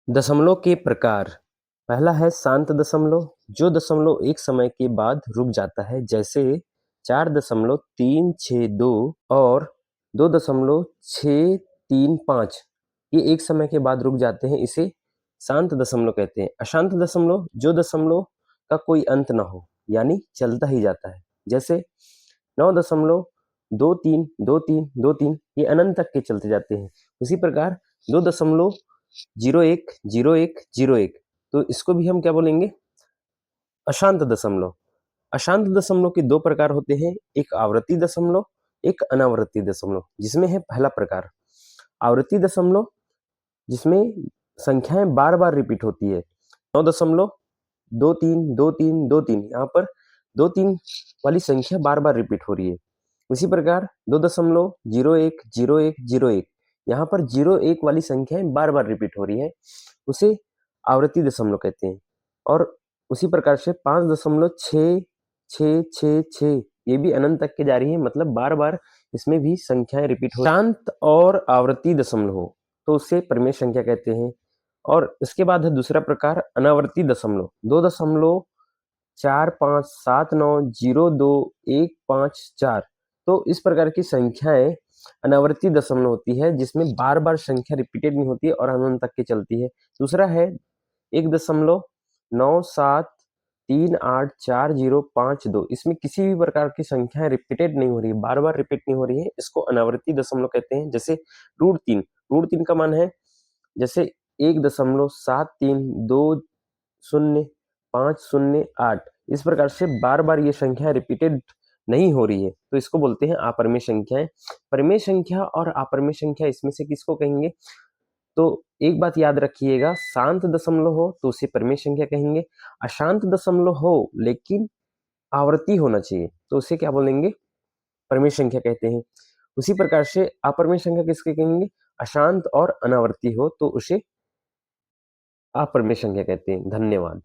दशमलव के प्रकार। पहला है शांत दशमलव, जो दशमलव एक समय के बाद रुक जाता है, जैसे 4.362 और 2.635। ये एक समय के बाद रुक जाते हैं, इसे शांत दशमलव कहते हैं। अशांत दशमलव, जो दशमलव का कोई अंत ना हो, यानी चलता ही जाता है, जैसे 9.232323, ये अनंत तक के चलते जाते हैं। उसी प्रकार 2.010101, तो इसको भी हम क्या बोलेंगे? अशांत दशमलव। अशांत दशमलव के दो प्रकार होते हैं, एक आवर्ती दशमलव, एक अनावर्ती दशमलव। जिसमें है पहला प्रकार आवर्ती दशमलव, जिसमें संख्याएं बार बार रिपीट होती है। 9.232323, यहाँ पर 2-3 वाली संख्या बार बार रिपीट हो रही है। उसी प्रकार 2.010101, यहाँ पर 01 वाली संख्याएं बार बार रिपीट हो रही है, उसे आवर्ती दशमलव कहते हैं। और उसी प्रकार से 5.6666, ये भी अनंत तक के जा रही है, मतलब बार बार इसमें भी संख्याएं रिपीट हो। शांत और आवर्ती दशमलव हो तो उसे परिमेय संख्या कहते हैं। और इसके बाद है दूसरा प्रकार अनावर्ती दशमलव, 2.457902.154। तो इस प्रकार की संख्याएं अनावर्ती दशमलव होती है, जिसमें बार बार संख्या रिपीटेड नहीं होती है और अनंत तक की चलती है। दूसरा है 1.97384052, इसमें किसी भी प्रकार की संख्याएं रिपीटेड नहीं हो रही है, बार बार रिपीट नहीं हो रही है, इसको अनावर्ती दशमलव कहते हैं। जैसे √3, √3 का मान है जैसे 1.73200508, इस प्रकार से बार बार ये संख्या रिपीटेड नहीं हो रही है, तो इसको बोलते हैं अपरिमेय संख्याएं। परिमेय संख्या और अपरिमेय संख्या, इसमें से किसको कहेंगे? तो एक बात याद रखिएगा, शांत दशमलव हो तो उसे परिमेय संख्या कहेंगे। अशांत दशमलव हो लेकिन आवर्ती होना चाहिए, तो उसे क्या बोलेंगे? परिमेय संख्या कहते हैं। उसी प्रकार से अपरिमेय संख्या किसके कहेंगे? अशांत और अनावर्ती हो तो उसे अपरिमेय संख्या कहते हैं। धन्यवाद।